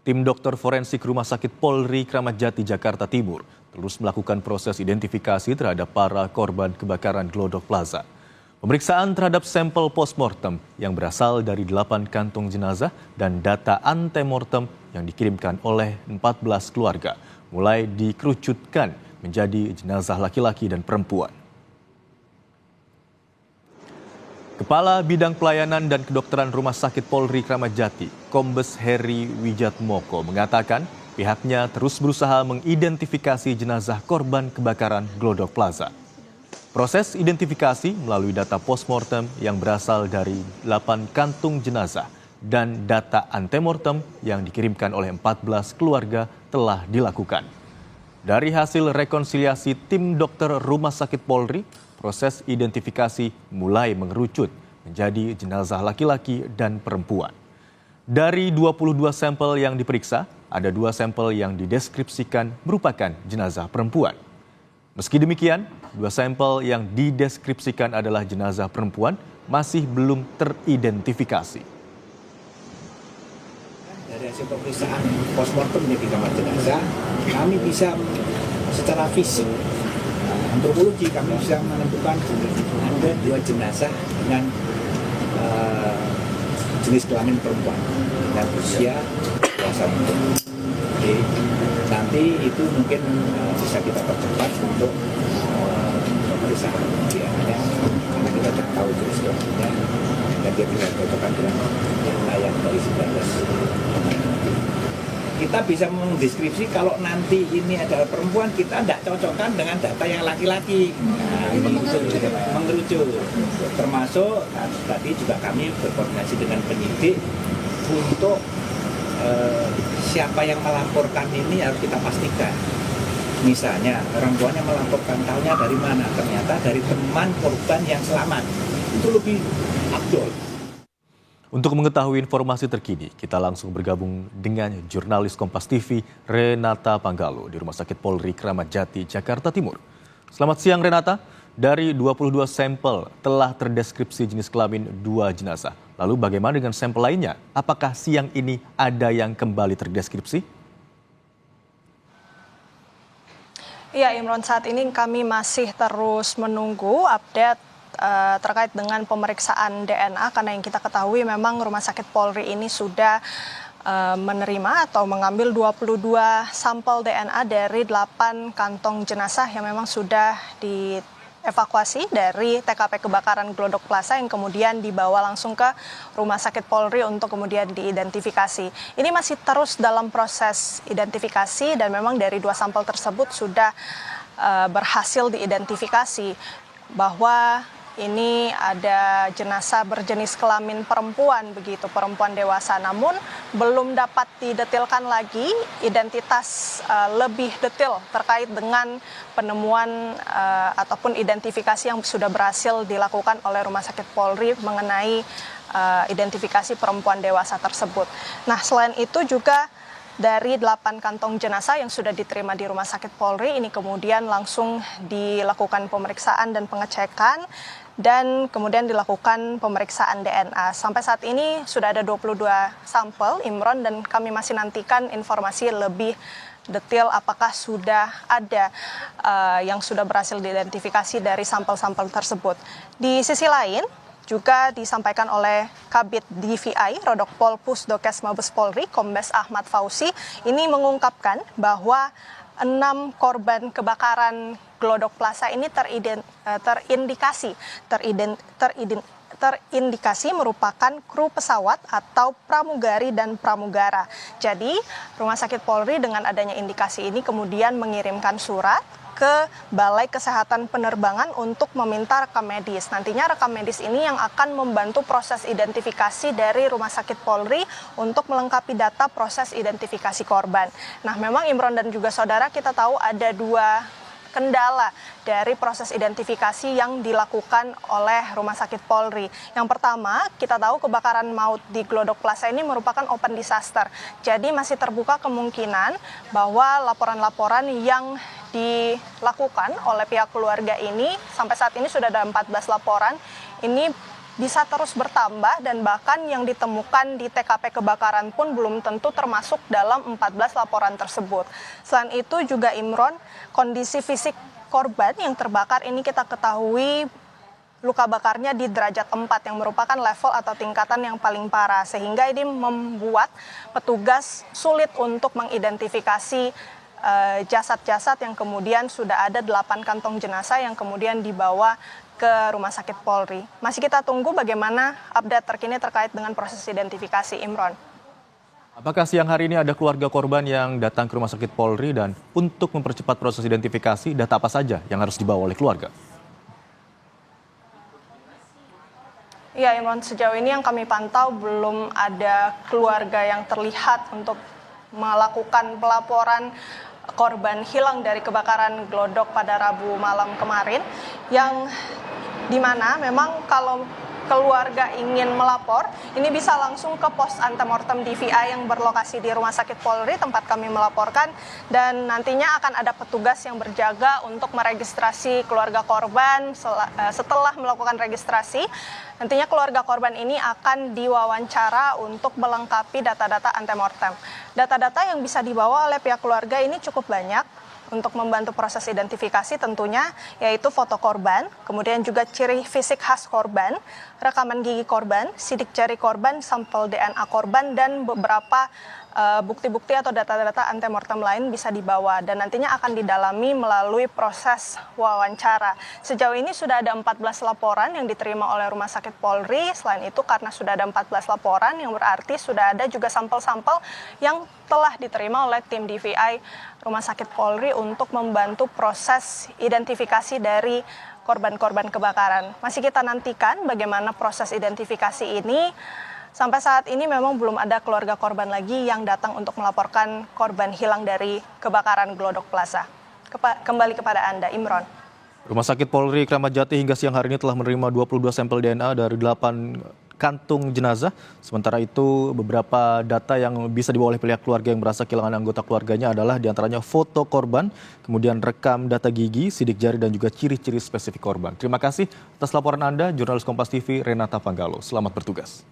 Tim dokter forensik Rumah Sakit Polri Kramat Jati, Jakarta Timur terus melakukan proses identifikasi terhadap para korban kebakaran Glodok Plaza. Pemeriksaan terhadap sampel postmortem yang berasal dari 8 kantung jenazah dan data antemortem yang dikirimkan oleh 14 keluarga mulai dikerucutkan menjadi jenazah laki-laki dan perempuan. Kepala Bidang Pelayanan dan Kedokteran Rumah Sakit Polri Kramat Jati, Kombes Heri Wijatmoko mengatakan pihaknya terus berusaha mengidentifikasi jenazah korban kebakaran Glodok Plaza. Proses identifikasi melalui data postmortem yang berasal dari 8 kantung jenazah dan data antemortem yang dikirimkan oleh 14 keluarga telah dilakukan. Dari hasil rekonsiliasi tim dokter Rumah Sakit Polri, proses identifikasi mulai mengerucut menjadi jenazah laki-laki dan perempuan. Dari 22 sampel yang diperiksa, ada 2 sampel yang dideskripsikan merupakan jenazah perempuan. Meski demikian, 2 sampel yang dideskripsikan adalah jenazah perempuan masih belum teridentifikasi. Dari hasil pemeriksaan postmortem di kamar jenazah, kami bisa secara fisik antropologi kami bisa menentukan ada 2 jenazah dengan jenis kelamin perempuan dan usia dewasa. Jadi nanti itu mungkin bisa kita percepat untuk pemeriksaan DNA karena kita tidak tahu jenis kelaminnya dan dia bisa cocokkan dengan yang layak dari 19. Kita bisa mendeskripsi kalau nanti ini adalah perempuan, kita tidak cocokkan dengan data yang laki-laki. Nah, ini mengerucut. Termasuk tadi juga kami berkoordinasi dengan penyidik untuk siapa yang melaporkan ini harus kita pastikan. Misalnya orang tuanya melaporkan, tahunya dari mana? Ternyata dari teman korban yang selamat. Itu lebih abdol. Untuk mengetahui informasi terkini, kita langsung bergabung dengan jurnalis Kompas TV Renata Panggalo di Rumah Sakit Polri Kramat Jati, Jakarta Timur. Selamat siang Renata, dari 22 sampel telah terdeskripsi jenis kelamin 2 jenazah. Lalu bagaimana dengan sampel lainnya? Apakah siang ini ada yang kembali terdeskripsi? Ya Imron, saat ini kami masih terus menunggu update terkait dengan pemeriksaan DNA karena yang kita ketahui memang Rumah Sakit Polri ini sudah menerima atau mengambil 22 sampel DNA dari 8 kantong jenazah yang memang sudah dievakuasi dari TKP kebakaran Glodok Plaza yang kemudian dibawa langsung ke Rumah Sakit Polri untuk kemudian diidentifikasi. Ini masih terus dalam proses identifikasi dan memang dari 2 sampel tersebut sudah berhasil diidentifikasi bahwa ini ada jenazah berjenis kelamin perempuan, begitu, perempuan dewasa. Namun belum dapat didetilkan lagi identitas lebih detail terkait dengan penemuan ataupun identifikasi yang sudah berhasil dilakukan oleh Rumah Sakit Polri mengenai identifikasi perempuan dewasa tersebut. Nah, selain itu juga dari 8 kantong jenazah yang sudah diterima di Rumah Sakit Polri ini kemudian langsung dilakukan pemeriksaan dan pengecekan dan kemudian dilakukan pemeriksaan DNA. Sampai saat ini sudah ada 22 sampel, Imron, dan kami masih nantikan informasi lebih detail apakah sudah ada yang sudah berhasil diidentifikasi dari sampel-sampel tersebut. Di sisi lain, juga disampaikan oleh Kabid DVI Rodokpol Pusdokes Mabes Polri Kombes Ahmad Fauzi ini mengungkapkan bahwa 6 korban kebakaran Glodok Plaza ini terindikasi merupakan kru pesawat atau pramugari dan pramugara. Jadi Rumah Sakit Polri dengan adanya indikasi ini kemudian mengirimkan surat ke Balai Kesehatan Penerbangan untuk meminta rekam medis. Nantinya rekam medis ini yang akan membantu proses identifikasi dari Rumah Sakit Polri untuk melengkapi data proses identifikasi korban. Nah, memang Imron dan juga saudara, kita tahu ada 2 kendala dari proses identifikasi yang dilakukan oleh Rumah Sakit Polri. Yang pertama, kita tahu kebakaran maut di Glodok Plaza ini merupakan open disaster. Jadi masih terbuka kemungkinan bahwa laporan-laporan yang dilakukan oleh pihak keluarga ini, sampai saat ini sudah ada 14 laporan, ini bisa terus bertambah dan bahkan yang ditemukan di TKP kebakaran pun belum tentu termasuk dalam 14 laporan tersebut. Selain itu juga Imron, kondisi fisik korban yang terbakar ini kita ketahui luka bakarnya di derajat 4 yang merupakan level atau tingkatan yang paling parah, sehingga ini membuat petugas sulit untuk mengidentifikasi jasad-jasad yang kemudian sudah ada 8 kantong jenazah yang kemudian dibawa ke Rumah Sakit Polri. Masih kita tunggu bagaimana update terkini terkait dengan proses identifikasi, Imron. Apakah siang hari ini ada keluarga korban yang datang ke Rumah Sakit Polri, dan untuk mempercepat proses identifikasi, data apa saja yang harus dibawa oleh keluarga? Ya, Imron, sejauh ini yang kami pantau belum ada keluarga yang terlihat untuk melakukan pelaporan korban hilang dari kebakaran Glodok pada Rabu malam kemarin, yang dimana memang kalau keluarga ingin melapor, ini bisa langsung ke pos antemortem DVI yang berlokasi di Rumah Sakit Polri tempat kami melaporkan, dan nantinya akan ada petugas yang berjaga untuk meregistrasi keluarga korban. Setelah melakukan registrasi, nantinya keluarga korban ini akan diwawancara untuk melengkapi data-data antemortem. Data-data yang bisa dibawa oleh pihak keluarga ini cukup banyak untuk membantu proses identifikasi tentunya, yaitu foto korban, kemudian juga ciri fisik khas korban, rekaman gigi korban, sidik jari korban, sampel DNA korban, dan beberapa bukti-bukti atau data-data antemortem lain bisa dibawa dan nantinya akan didalami melalui proses wawancara. Sejauh ini sudah ada 14 laporan yang diterima oleh Rumah Sakit Polri. Selain itu, karena sudah ada 14 laporan, yang berarti sudah ada juga sampel-sampel yang telah diterima oleh tim DVI Rumah Sakit Polri untuk membantu proses identifikasi dari korban-korban kebakaran. Masih kita nantikan bagaimana proses identifikasi ini. Sampai saat ini memang belum ada keluarga korban lagi yang datang untuk melaporkan korban hilang dari kebakaran Glodok Plaza. Kembali kepada Anda, Imron. Rumah Sakit Polri Kramat Jati hingga siang hari ini telah menerima 22 sampel DNA dari 8 kantung jenazah. Sementara itu, beberapa data yang bisa dibawa oleh pihak keluarga yang merasa kehilangan anggota keluarganya adalah diantaranya foto korban, kemudian rekam data gigi, sidik jari, dan juga ciri-ciri spesifik korban. Terima kasih atas laporan Anda, jurnalis Kompas TV Renata Panggalo. Selamat bertugas.